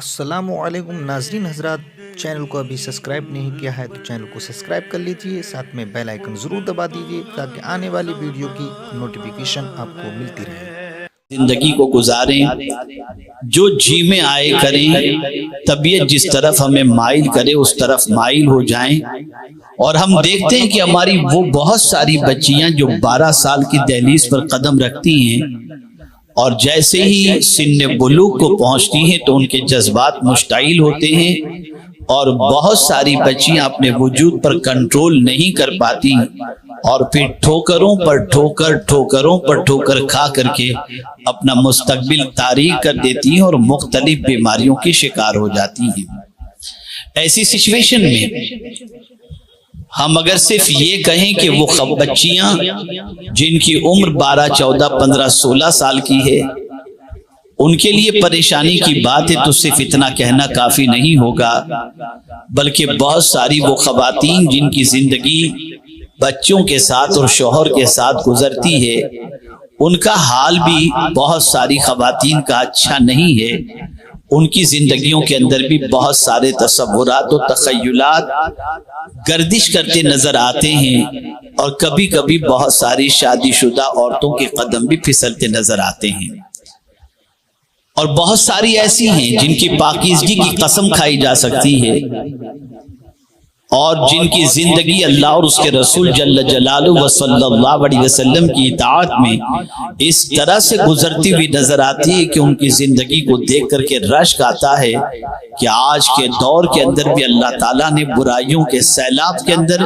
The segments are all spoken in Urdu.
السلام علیکم ناظرین حضرات، چینل کو ابھی سبسکرائب نہیں کیا ہے تو چینل کو سبسکرائب کر لیجئے، ساتھ میں بیل آئیکن ضرور دبا دیجئے تاکہ آنے والی ویڈیو کی نوٹیفیکیشن آپ کو ملتی رہے۔ زندگی کو گزاریں، جو جی میں آئے کریں، طبیعت جس طرف ہمیں مائل کرے اس طرف مائل ہو جائیں۔ اور ہم دیکھتے ہیں کہ ہماری وہ بہت ساری بچیاں جو 12 سال کی دہلیز پر قدم رکھتی ہیں اور جیسے ہی سن بلوغ کو پہنچتی ہیں تو ان کے جذبات مشتعل ہوتے ہیں، اور بہت ساری بچیاں اپنے وجود پر کنٹرول نہیں کر پاتی اور پھر ٹھوکروں پر ٹھوکر کھا کر کے اپنا مستقبل تاریک کر دیتی ہیں اور مختلف بیماریوں کی شکار ہو جاتی ہیں۔ ایسی سچویشن میں ہم اگر صرف یہ کہیں کہ وہ بچیاں جن کی عمر 12, 14, 15, 16 سال کی ہے ان کے لیے پریشانی کی بات ہے تو صرف اتنا کہنا کافی نہیں ہوگا، بلکہ بہت ساری وہ خواتین جن کی زندگی بچوں کے ساتھ اور شوہر کے ساتھ گزرتی ہے ان کا حال بھی بہت ساری خواتین کا اچھا نہیں ہے۔ ان کی زندگیوں کے اندر بھی بہت سارے تصورات و تخیلات گردش کرتے نظر آتے ہیں، اور کبھی کبھی بہت ساری شادی شدہ عورتوں کے قدم بھی پھسلتے نظر آتے ہیں، اور بہت ساری ایسی ہیں جن کی پاکیزگی کی قسم کھائی جا سکتی ہے اور جن کی زندگی اللہ اور اس کے رسول جل جلالہ و صلی اللہ علیہ وسلم کی اطاعت میں اس طرح سے گزرتی ہوئی نظر آتی ہے کہ ان کی زندگی کو دیکھ کر کے رشک آتا ہے کہ آج کے دور کے اندر بھی اللہ تعالیٰ نے برائیوں کے سیلاب کے اندر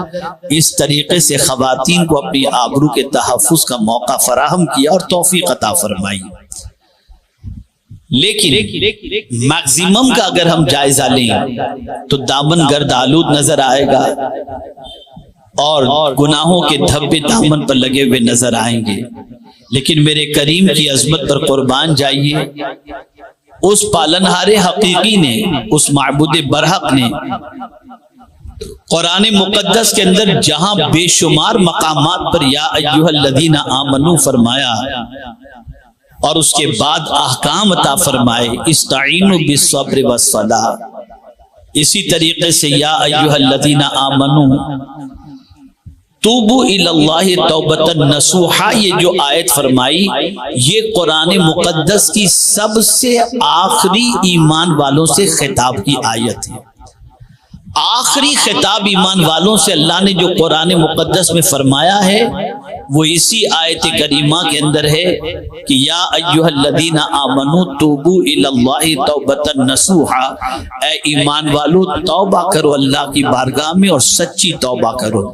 اس طریقے سے خواتین کو اپنی آبرو کے تحفظ کا موقع فراہم کیا اور توفیق عطا فرمائی۔ لیکن میکسیمم کا اگر ہم جائزہ لیں تو دامن گرد آلود نظر آئے گا اور گناہوں کے دھبے دامن پر لگے ہوئے نظر آئیں گے۔ لیکن میرے کریم کی عظمت پر قربان جائیے، اس پالنہار حقیقی نے، اس معبود برحق نے قرآن مقدس کے اندر جہاں بے شمار مقامات پر یا ایھا الذین آمنو فرمایا اور اس کے بعد احکام عطا فرمائے استعینوا بالصبر والصلاۃ، اسی طریقے سے یا ایھا الذین آمنو توبوا الی اللہ توبۃ نصوحا، یہ جو آیت فرمائی یہ قرآن مقدس کی سب سے آخری ایمان والوں سے خطاب کی آیت ہے۔ آخری خطاب ایمان والوں سے اللہ نے جو قرآن مقدس میں فرمایا ہے وہ اسی آیت کریمہ کے اندر ہے کہ یا ایھا الذین آمنوا توبوا الی اللہ توبۃ نصوحا، اے ایمان والو توبہ کرو اللہ کی بارگاہ میں اور سچی توبہ کرو۔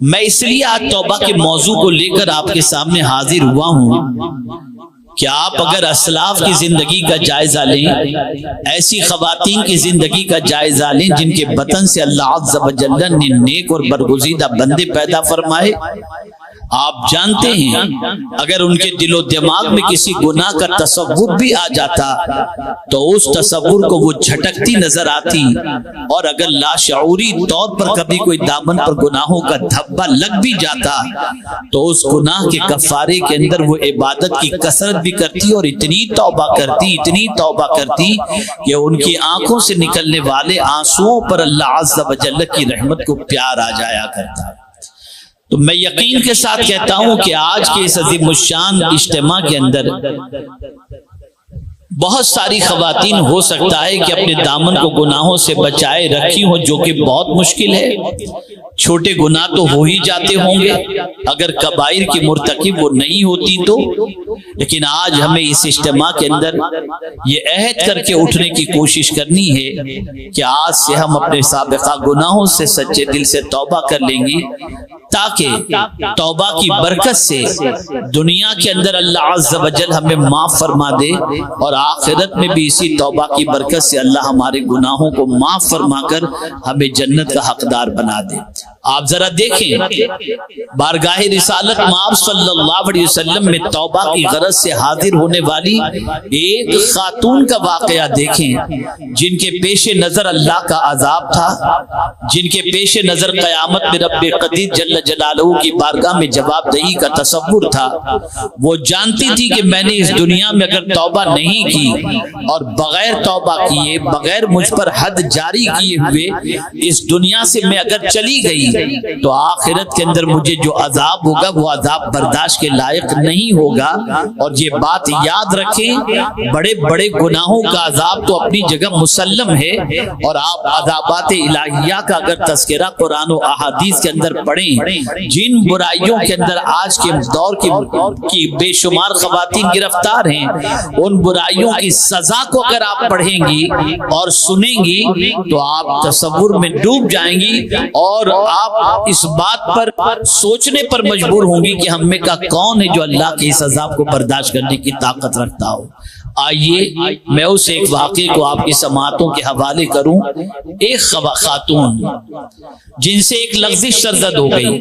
میں اس لیے آج توبہ کے موضوع کو لے کر آپ کے سامنے حاضر ہوا ہوں کہ آپ اگر اسلاف کی زندگی کا جائزہ لیں، ایسی خواتین کی زندگی کا جائزہ لیں جن کے بطن سے اللہ عز و جل نے نیک اور برگزیدہ بندے پیدا فرمائے، آپ جانتے ہیں اگر ان کے دل و دماغ میں کسی گناہ کا تصور بھی آ جاتا تو اس تصور کو وہ جھٹکتی نظر آتی، اور اگر لاشعوری طور پر کبھی کوئی دامن پر گناہوں کا دھبا لگ بھی جاتا تو اس گناہ کے کفارے کے اندر وہ عبادت کی کثرت بھی کرتی اور اتنی توبہ کرتی کہ ان کی آنکھوں سے نکلنے والے آنسوؤں پر اللہ عز و جل کی رحمت کو پیار آ جایا کرتا۔ تو میں یقین کے ساتھ کہتا ہوں کہ آج کے اس عظیم الشان اجتماع کے اندر بہت ساری خواتین ہو سکتا ہے کہ اپنے دامن کو گناہوں سے بچائے رکھی ہوں، جو کہ بہت مشکل ہے۔ چھوٹے گناہ تو ہو ہی جاتے ہوں گے اگر کبائر کی مرتکب وہ نہیں ہوتی تو، لیکن آج ہمیں اس اجتماع کے اندر یہ عہد کر کے اٹھنے کی کوشش کرنی ہے کہ آج سے ہم اپنے سابقہ گناہوں سے سچے دل سے توبہ کر لیں گے، تاکہ توبہ کی برکت سے دنیا کے اندر اللہ عز و جل ہمیں معاف فرما دے، اور آخرت میں بھی اسی توبہ کی برکت سے اللہ ہمارے گناہوں کو معاف فرما کر ہمیں جنت کا حقدار بنا دے۔ آپ ذرا دیکھیں بارگاہ رسالت مآب صلی اللہ علیہ وسلم میں توبہ کی غرض سے حاضر ہونے والی ایک خاتون کا واقعہ دیکھیں جن کے پیش نظر اللہ کا عذاب تھا، جن کے پیش نظر قیامت میں رب قدیر جل جلالہ کی بارگاہ میں جواب دہی کا تصور تھا۔ وہ جانتی تھی کہ میں نے اس دنیا میں اگر توبہ نہیں کی اور بغیر توبہ کیے، بغیر مجھ پر حد جاری کیے ہوئے اس دنیا سے میں اگر چلی گئی تو آخرت کے اندر مجھے جو عذاب ہوگا وہ عذاب برداشت کے لائق نہیں ہوگا۔ اور یہ بات یاد رکھیں، بڑے بڑے گناہوں کا عذاب تو اپنی جگہ مسلم ہے، اور آپ عذابات الہیہ کا اگر تذکرہ قرآن و احادیث کے اندر پڑھیں، جن برائیوں کے اندر آج کے دور کی بے شمار خواتین گرفتار ہیں، ان برائیوں کی سزا کو اگر آپ پڑھیں گی اور سنیں گی تو آپ تصور میں ڈوب جائیں گی، اور آپ اس بات پر سوچنے پر مجبور ہوں گی کہ ہم میں کا کون ہے جو اللہ کے اس عذاب کو برداشت کرنے کی طاقت رکھتا ہو۔ آئیے میں اس ایک واقعے کو آپ کی سماعتوں کے حوالے کروں۔ ایک خاتون جن سے ایک لغزش سرزد ہو گئی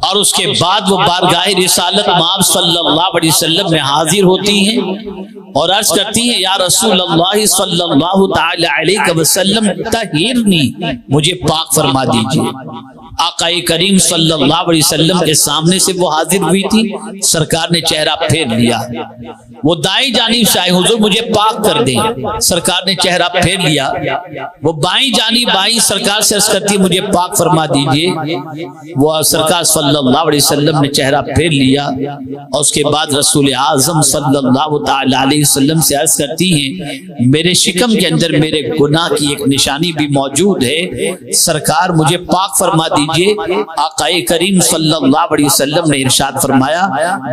اور اس کے بعد وہ بارگاہ رسالت مآب صلی اللہ علیہ وسلم میں حاضر ہوتی ہیں اور عرض کرتی ہیں، یا رسول اللہ صلی اللہ تعالی علیہ وسلم طہرنی، مجھے پاک فرما دیجئے۔ آقا کریم صلی اللہ علیہ وسلم کے سامنے سے وہ حاضر ہوئی تھی، سرکار نے چہرہ پھیر لیا، وہ دائیں جانب سے آئے، حضور مجھے پاک کر دیں، سرکار نے چہرہ پھیر لیا، وہ بائیں جانب آئی، سرکار سے عرض کرتی مجھے پاک فرما دیجئے، وہ سرکار صلی اللہ علیہ وسلم نے چہرہ پھیر لیا، اور اس کے بعد رسول اعظم صلی اللہ تعالی علیہ وسلم سے عرض کرتی ہیں، میرے شکم کے اندر میرے گناہ کی ایک نشانی بھی موجود ہے، سرکار مجھے پاک فرما دیجئے۔ آقا کریم صلی اللہ علیہ وسلم نے ارشاد فرمایا،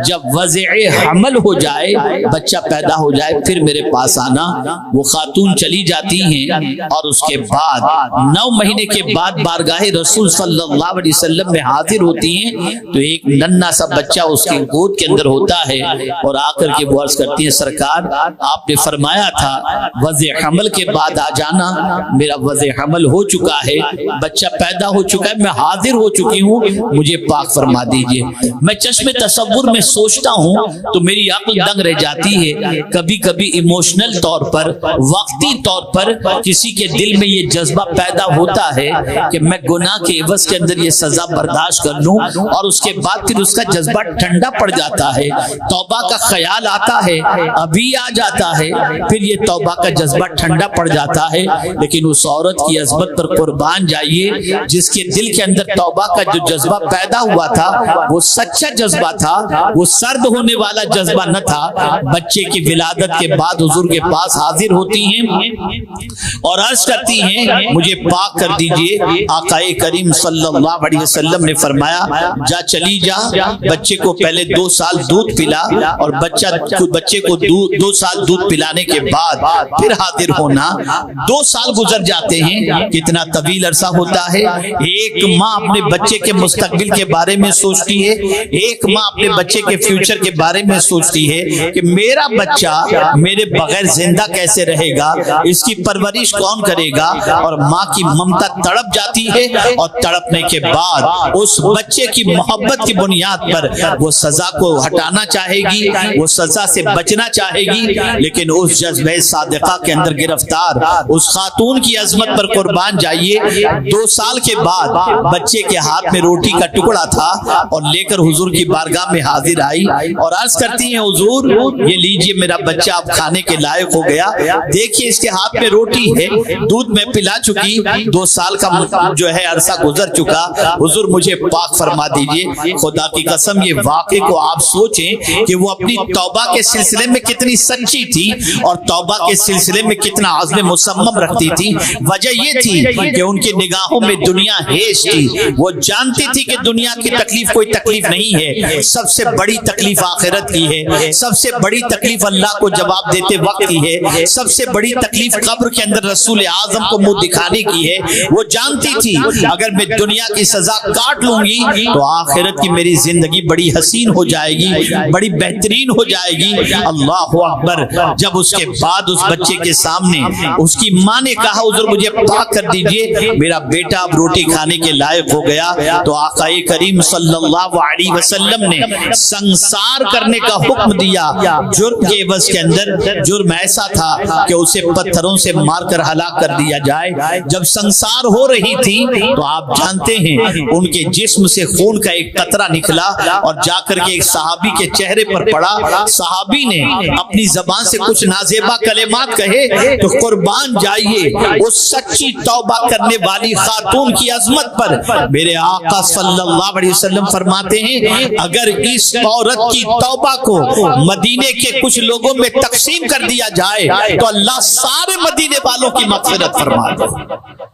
جب وضع حمل ہو جائے، بچہ پیدا ہو جائے، پھر میرے پاس آنا۔ وہ خاتون چلی جاتی ہیں اور اس کے بعد 9 مہینے کے بعد بارگاہ رسول صلی اللہ علیہ وسلم میں حاضر ہوتی ہیں تو ایک ننھا سا بچہ اس کی گود کے اندر ہوتا ہے، اور آ کر کے وہ عرض کرتی ہیں، سرکار آپ نے فرمایا تھا وضع حمل کے بعد آ جانا، میرا وضع حمل ہو چکا ہے، بچہ پیدا ہو چکا ہے، میں حاضر ہو چکی ہوں، مجھے پاک فرما دیجئے۔ میں چشم تصور میں سوچتا ہوں تو میری عقل دنگ رہ جاتی ہے، کبھی کبھی ایموشنل طور پر، وقتی طور پر کسی کے دل میں یہ جذبہ پیدا ہوتا ہے کہ میں گناہ کے عوض کے اندر یہ سزا برداشت کر لوں، اور اس کے بعد پھر اس کا جذبہ ٹھنڈا پڑ جاتا ہے، توبہ کا خیال آتا ہے، ابھی آ جاتا ہے، پھر یہ توبہ کا جذبہ ٹھنڈا پڑ جاتا ہے۔ لیکن اس عورت کی عظمت پر قربان جائیے جس کے دل کے اندر توبہ کا جو جذبہ پیدا ہوا تھا وہ سچا جذبہ تھا، وہ سرد ہونے والا جذبہ نہ تھا۔ بچے کی ولادت کے بعد حضور کے پاس حاضر ہوتی ہیں اور عرض کرتی ہیں مجھے پاک کر دیجئے۔ آقا کریم صلی اللہ علیہ وسلم نے فرمایا، جا چلی جا، بچے کو پہلے 2 سال دودھ پلا، اور بچے کو 2 سال دودھ پلانے کے بعد پھر حاضر ہونا۔ 2 سال گزر جاتے ہیں، کتنا طویل عرصہ ہوتا ہے۔ ایک ماں اپنے بچے کے مستقبل کے بارے میں سوچتی ہے، ایک ماں اپنے بچے کے فیوچر کے بارے میں سوچتی ہے کہ میرا بچہ میرے بغیر زندہ کیسے رہے گا، اس کی پرورش کون کرے گا، اور ماں کی ممتا تڑپ جاتی ہے، اور تڑپنے کے بعد اس بچے کی محبت کی بنیاد پر وہ سزا کو ہٹانا چاہے گی، وہ سزا سے بچنا چاہے گی، لیکن اس جذبہ صادقہ کے اندر گرفتار اس خاتون کی عظمت پر قربان جائیے۔ 2 سال کے بعد بچے کے ہاتھ میں روٹی کا ٹکڑا تھا اور لے کر حضور کی بارگاہ میں حاضر آئی اور عرض کرتی ہیں، حضور یہ لیجئے میرا بچہ اب کھانے کے لائق ہو گیا، دیکھیے اس کے ہاتھ میں روٹی ہے، دودھ میں پلا چکی، 2 سال کا جو ہے عرصہ گزر چکا، حضور مجھے پاک فرما دیجئے۔ خدا کی قسم یہ واقعے کو آپ سوچیں کہ وہ اپنی توبہ کے سلسلے میں کتنی سچی تھی اور توبہ کے سلسلے میں کتنا عزم مصمم رکھتی تھی۔ وجہ یہ تھی کہ ان کی نگاہوں میں دنیا ہیش تھی، وہ جانتی تھی کہ دنیا کی تکلیف کوئی تکلیف نہیں ہے، سب سے بڑی تکلیف آخرت کی ہے، سب سے بڑی تکلیف اللہ کو جواب دیتے وقت کی ہے، سب سے بڑی تکلیف قبر کے اندر رسول اعظم کو منہ دکھانے کی ہے۔ وہ جانتی تھی اگر میں دنیا کی سزا کاٹ لوں گی تو آخرت کی میری زندگی بڑی حسین ہو جائے گی، بڑی بہترین ہو جائے گی۔ اللہ اکبر۔ جب اس کے بعد اس بچے کے سامنے اس کی ماں نے کہا، حضور مجھے پاک کر دیجئے، میرا بیٹا اب روٹی کھانے کے لائق لائق ہو گیا تو آقا کریم صلی اللہ علیہ وسلم نے سنسار کرنے کا حکم دیا۔ جرم کے عوض کے اندر جرم ایسا تھا کہ اسے پتھروں سے مار کر ہلاک کر دیا جائے۔ جب سنسار ہو رہی تھی تو آپ جانتے ہیں ان کے جسم سے خون کا ایک قطرہ نکلا اور جا کر کے ایک صحابی کے چہرے پر پڑا۔ صحابی نے اپنی زبان سے کچھ نازیبا کلمات کہے تو قربان جائیے اس سچی توبہ کرنے والی خاتون کی عظمت پر میرے آقا صلی اللہ علیہ وسلم فرماتے ہیں اگر اس عورت کی توبہ کو مدینے کے کچھ لوگوں میں تقسیم کر دیا جائے تو اللہ سارے مدینے والوں کی مغفرت فرما دے۔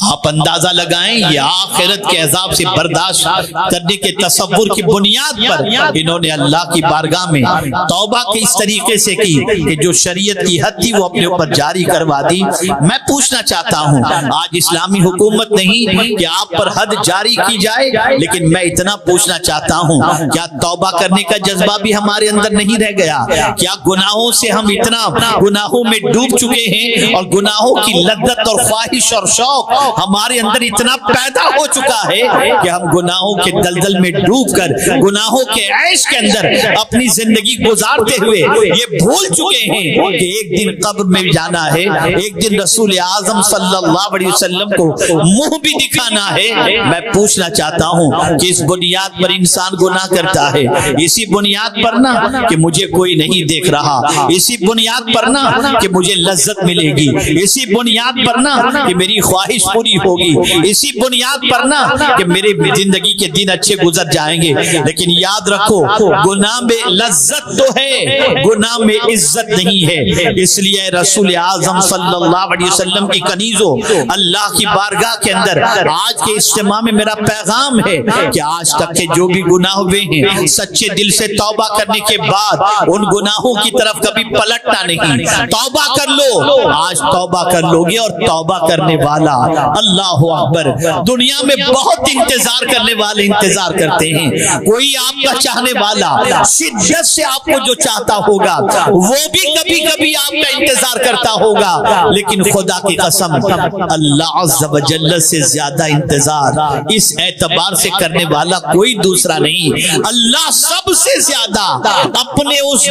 آپ اندازہ لگائیں یہ آخرت کے عذاب سے برداشت کرنے کے تصور کی بنیاد پر انہوں نے اللہ کی بارگاہ میں توبہ کی اس طریقے سے کی کہ جو شریعت کی حد تھی وہ اپنے اوپر جاری کروا دی۔ میں پوچھنا چاہتا ہوں آج اسلامی حکومت نہیں کہ آپ پر حد جاری کی جائے، لیکن میں اتنا پوچھنا چاہتا ہوں کیا توبہ کرنے کا جذبہ بھی ہمارے اندر نہیں رہ گیا؟ کیا گناہوں سے ہم اتنا گناہوں میں ڈوب چکے ہیں اور گناہوں کی لذت اور خواہش اور شوق ہمارے اندر اتنا پیدا ہو چکا ہے کہ ہم گناہوں کے دلدل میں ڈوب کر گناہوں کے عیش کے اندر اپنی زندگی گزارتے ہوئے یہ بھول چکے ہیں کہ ایک دن قبر میں جانا ہے، ایک دن رسول اعظم صلی اللہ علیہ وسلم کو منہ بھی دکھانا ہے۔ میں پوچھنا چاہتا ہوں کہ اس بنیاد پر انسان گناہ کرتا ہے، اسی بنیاد پر نہ کہ مجھے کوئی نہیں دیکھ رہا، اسی بنیاد پر نہ کہ مجھے لذت ملے گی، اسی بنیاد پر نہ کہ میری خواہش پوری ہوگی، اسی بنیاد پر نہ کہ میرے زندگی کے دن اچھے گزر جائیں گے۔ لیکن یاد رکھو گناہ میں لذت تو ہے، گناہ میں عزت نہیں ہے۔ اس لیے رسول اعظم صلی اللہ علیہ وسلم کی کنیزوں اللہ کی بارگاہ کے اندر آج کے اجتماع میں میرا پیغام ہے کہ آج تک کے جو بھی گناہ ہوئے ہیں سچے دل سے توبہ کرنے کے بعد ان گناہوں کی طرف کبھی پلٹنا نہیں۔ توبہ کر لو، آج توبہ کر لو گے اور توبہ کرنے والا اللہ اکبر۔ دنیا میں بہت انتظار کرنے والے انتظار کرتے ہیں، کوئی آپ کا چاہنے والا شدت سے آپ کو جو چاہتا ہوگا وہ بھی کبھی کبھی آپ کا انتظار کرتا ہوگا، لیکن خدا کی قسم اللہ عز و جل سے زیادہ انتظار اس اعتبار سے کرنے والا کوئی دوسرا نہیں۔ اللہ سب سے زیادہ اپنے اس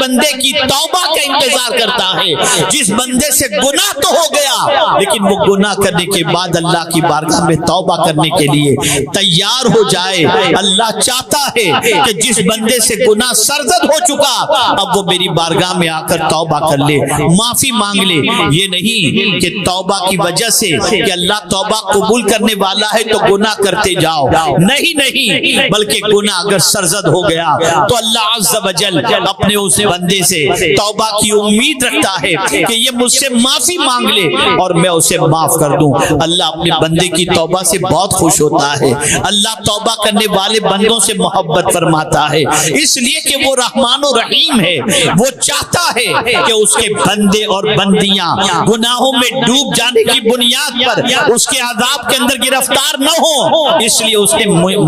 بندے کی توبہ کا انتظار کرتا ہے جس بندے سے گناہ تو ہو گیا لیکن وہ گناہ کرنے کے بعد اللہ کی بارگاہ میں توبہ کرنے کے لیے تیار ہو جائے۔ اللہ چاہتا ہے کہ جس بندے سے گناہ سرزد ہو چکا اب وہ میری بارگاہ میں آ کر توبہ کر لے، معافی مانگ لے۔ یہ نہیں کہ توبہ کی وجہ سے کہ اللہ توبہ قبول کرنے والا ہے تو گناہ کرتے جاؤ، نہیں، بلکہ گناہ اگر سرزد ہو گیا تو اللہ عز و جل اپنے اس بندے سے توبہ کی امید رکھتا ہے کہ یہ مجھ سے معافی مانگ لے اور میں اسے معاف کر دوں۔ اللہ اپنے بندے کی توبہ سے بہت خوش ہوتا ہے، اللہ توبہ کرنے والے بندوں سے محبت فرماتا ہے، اس لیے کہ وہ رحمان و رحیم ہے۔ وہ چاہتا ہے کہ اس کے بندے اور بندیاں گناہوں میں ڈوب جانے کی بنیاد پر اس کے عذاب کے اندر گرفتار نہ ہوں، اس لیے اس نے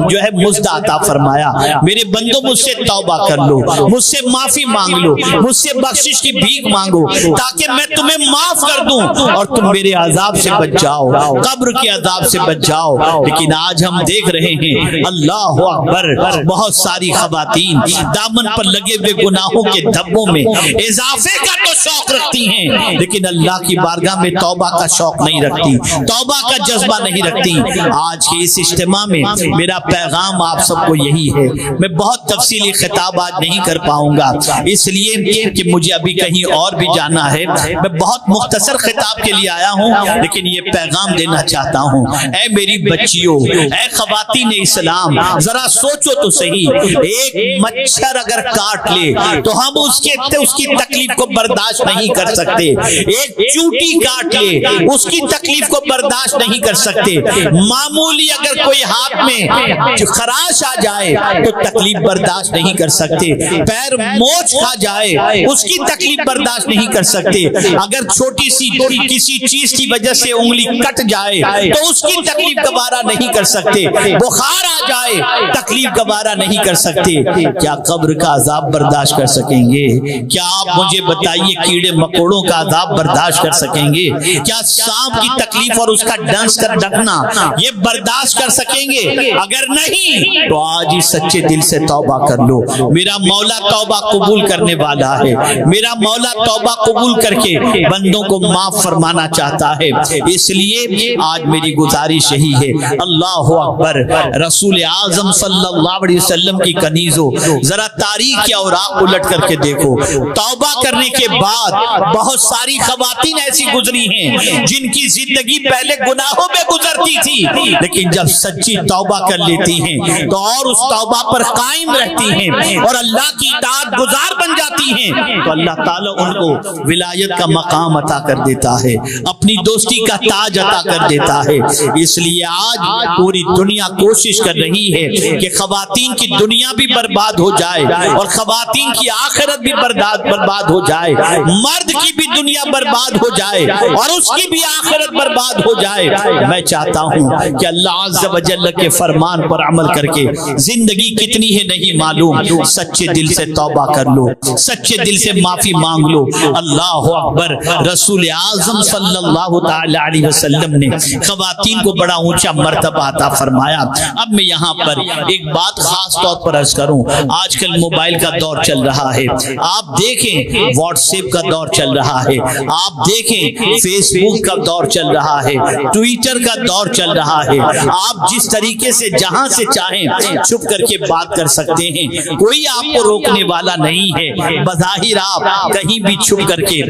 جو ہے مزد عطا فرمایا، میرے بندوں مجھ سے توبہ کر لو، مجھ سے معافی مانگ لو، مجھ سے بخشش کی بھیک مانگو تاکہ میں تمہیں معاف کر دوں اور تم میرے عذاب سے بچ جاؤ، قبر کے عذاب سے بچ جاؤ۔ لیکن آج ہم دیکھ رہے ہیں اللہ اکبر بہت ساری خواتین دامن پر لگے ہوئے گناہوں کے دھبوں میں اضافے کا تو شوق رکھتی ہیں لیکن اللہ کی بارگاہ میں توبہ کا شوق نہیں رکھتی، توبہ کا جذبہ نہیں رکھتی۔ آج کے اس اجتماع میں میرا پیغام آپ سب کو یہی ہے، میں بہت تفصیلی خطاب آج نہیں کر پاؤں گا اس لیے کہ مجھے ابھی کہیں اور بھی جانا ہے، میں بہت مختصر خطاب کے لیے آیا ہوں لیکن یہ پیغام دینا چاہتا ہوں۔ اے میری بچیوں، اے خواتین اسلام، ذرا سوچو تو صحیح، ایک مچھر اگر کاٹ لے تو ہم اس کی تکلیف کو برداشت نہیں کر سکتے، ایک چوٹی کاٹ لے اس کی تکلیف کو برداشت نہیں کر سکتے، معمولی اگر کوئی ہاتھ میں خراش آ جائے تو تکلیف برداشت نہیں کر سکتے، پیر موچ کھا جائے اس کی تکلیف برداشت نہیں کر سکتے، اگر چھوٹی سی کسی چیز کی وجہ سے انگلی انگلی کٹ جائے تو اس کی تکلیف گوارا نہیں کر سکتے، بخار آ جائے تکلیف گوارا نہیں کر سکتے، کیا قبر کا عذاب برداشت کر سکیں گے؟ کیا آپ مجھے بتائیے کیڑے مکوڑوں کا عذاب برداشت کر سکیں گے؟ کیا سانپ کی تکلیف اور اس کا ڈنس کر ڈھکنا یہ برداشت کر سکیں گے؟ اگر نہیں تو آج ہی سچے دل سے توبہ کر لو، میرا مولا توبہ قبول کرنے والا ہے، میرا مولا توبہ قبول کر کے بندوں کو معاف فرمانا چاہتا ہے۔ اس لیے آج میری گزارش یہی ہے، اللہ اکبر، رسول اعظم صلی اللہ علیہ وسلم کی کنیزوں، ذرا تاریخ کے اوراق الٹ کر کے دیکھو، توبہ کرنے کے بعد بہت ساری خواتین ایسی گزری ہیں جن کی زندگی پہلے گناہوں میں گزرتی تھی، لیکن جب سچی توبہ کر لیتی ہیں تو اور اس توبہ پر قائم رہتی ہیں اور اللہ کی اطاعت گزار بن جاتی ہیں تو اللہ تعالیٰ ان کو ولایت کا مقام عطا کر دیتا ہے، اپنی دوستی کا تاج عطا کر دیتا ہے۔ اس لیے آج پوری دنیا کوشش کر رہی ہے کہ خواتین کی دنیا بھی برباد ہو جائے اور خواتین کی آخرت بھی برباد ہو جائے، مرد کی بھی دنیا برباد ہو جائے اور اس کی بھی آخرت برباد ہو جائے۔ میں چاہتا ہوں کہ اللہ عز و جل کے فرمان پر عمل کر کے، زندگی کتنی ہے نہیں معلوم، سچے دل سے توبہ کر لو، سچے دل سے معافی مانگ لو۔ اللہ اکبر، رسول اعظم صلی اللہ تعالی علیہ وسلم نے خواتین کو بڑا اونچا مرتبہ عطا فرمایا۔ اب میں یہاں پر ایک بات خاص طور پر عرض کروں، آج کل موبائل کا دور چل رہا ہے، آپ دیکھیں واٹس ایپ کا دور چل رہا ہے، آپ دیکھیں فیس بک کا دور چل رہا ہے، ٹویٹر کا دور چل رہا ہے، آپ جس طریقے سے جہاں سے چاہیں چھپ کر کے بات کر سکتے ہیں، کوئی آپ کو روکنے والا نہیں ہے، بظاہر آپ کہیں بھی چھپ کر کے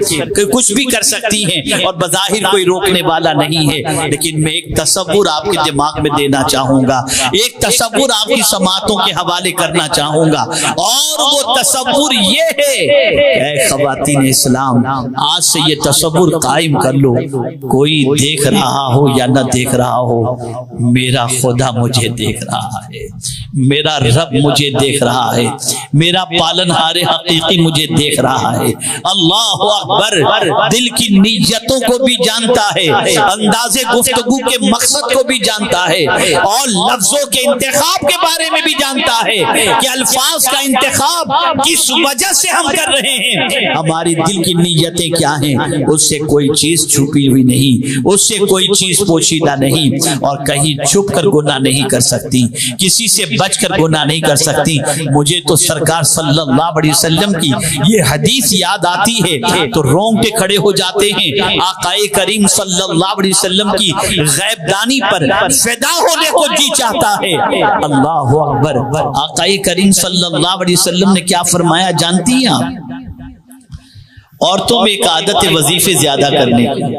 کچھ بھی کر سکتی ہیں اور بظاہر کوئی روکنے والا نہیں ہے۔ لیکن میں ایک تصور آپ کے دماغ میں دینا چاہوں گا، ایک تصور آپ کی سماعتوں کے حوالے کرنا چاہوں گا، اور وہ تصور یہ ہے کہ اے خواتین اسلام، آج سے یہ تصور قائم کر لو، کوئی دیکھ رہا ہو یا نہ دیکھ رہا ہو، میرا خدا مجھے دیکھ رہا ہے، میرا رب مجھے دیکھ رہا ہے، میرا پالنہار حقیقی مجھے دیکھ رہا ہے۔ اللہ اکبر، دل کی نیتوں کو بھی جانتا ہے، انداز گفتگو کے مقصد کو بھی جانتا ہے، اور لفظوں کے انتخاب کے بارے میں بھی جانتا ہے کہ الفاظ کا انتخاب کس وجہ سے ہم کر رہے ہیں، ہماری دل کی نیتیں کیا ہیں، اس سے کوئی چیز چھپی ہوئی نہیں، اس سے کوئی چیز پوشیدہ نہیں، اور کہیں چھپ کر گناہ نہیں کر سکتی، کسی سے بچ کر گناہ نہیں کر سکتی۔ مجھے تو سرکار صلی اللہ علیہ وسلم کی یہ حدیث یاد آتی ہے تو رونگٹے کھڑے ہو جاتے ہیں۔ آقا کریم صلی اللہ علیہ وسلم کی غیب دانی پر فدا ہونے کو جی چاہتا ہے۔ اللہ اکبر، آقا کریم صلی اللہ علیہ وسلم نے کیا فرمایا جانتی ہیں آپ؟ عورتوں میں ایک عادت ہے وظیفے زیادہ کرنے کی،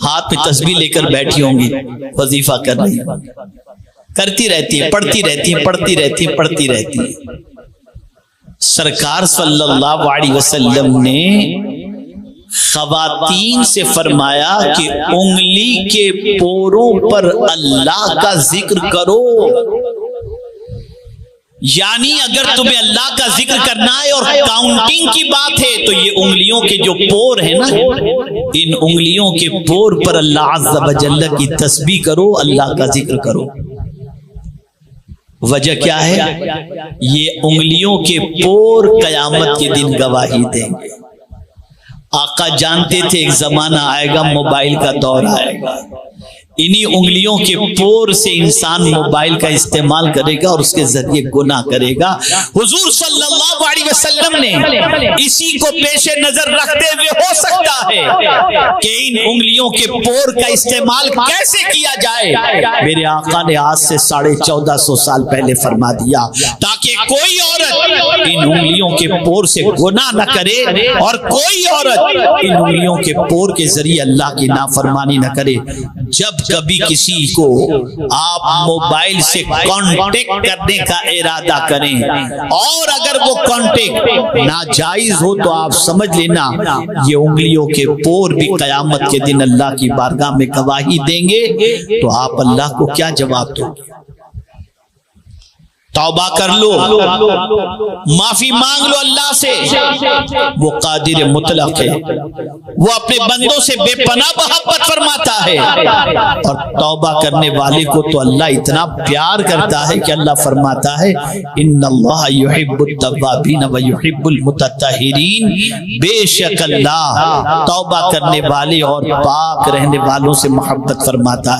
ہاتھ میں تسبیح لے کر بیٹھی ہوں گی، وظیفہ کر رہی کرتی رہتی ہیں، پڑھتی رہتی ہیں، پڑھتی رہتی ہیں، پڑھتی رہتی ہیں۔ سرکار صلی اللہ علیہ وسلم نے خواتین سے فرمایا کہ انگلی کے پوروں پر اللہ کا ذکر کرو، یعنی اگر تمہیں اللہ کا ذکر کرنا ہے اور کاؤنٹنگ کی بات ہے تو یہ انگلیوں کے جو پور ہیں نا، ان انگلیوں کے پور پر اللہ عز و جل کی تسبیح کرو، اللہ کا ذکر کرو۔ وجہ کیا ہے؟ یہ انگلیوں کے پور قیامت کے دن گواہی دیں گے۔ آقا جانتے تھے ایک زمانہ آئے گا، موبائل کا دور آئے گا، انہی انگلیوں کے پور سے انسان موبائل کا استعمال کرے گا اور اس کے ذریعے گناہ کرے گا۔ حضور صلی اللہ علیہ وسلم نے اسی کو پیش نظر رکھتے ہوئے ہو سکتا ہے کہ ان انگلیوں کے پور کا استعمال کیسے کیا جائے، میرے آقا نے آج سے 1450 سال پہلے فرما دیا، تاکہ کوئی عورت ان انگلیوں کے پور سے گناہ نہ کرے اور کوئی عورت ان انگلیوں کے پور کے ذریعے اللہ کی نافرمانی نہ کرے۔ جب کبھی کسی کو آپ موبائل سے کانٹیکٹ کرنے کا ارادہ کریں اور اگر وہ کانٹیکٹ ناجائز ہو تو آپ سمجھ لینا یہ انگلیوں کے پور بھی قیامت کے دن اللہ کی بارگاہ میں گواہی دیں گے، تو آپ اللہ کو کیا جواب دیں گے؟ توبہ کر لو، معافی مانگ لو اللہ سے، وہ قادر مطلق ہے، وہ اپنے بندوں سے بے پناہ محبت فرماتا ہے، اور توبہ کرنے والے کو تو اللہ اتنا پیار کرتا ہے کہ اللہ فرماتا ہے ان اللہ یحب التوابین و یحب المتطہرین، بے شک اللہ توبہ کرنے والے اور پاک رہنے والوں سے محبت فرماتا ہے۔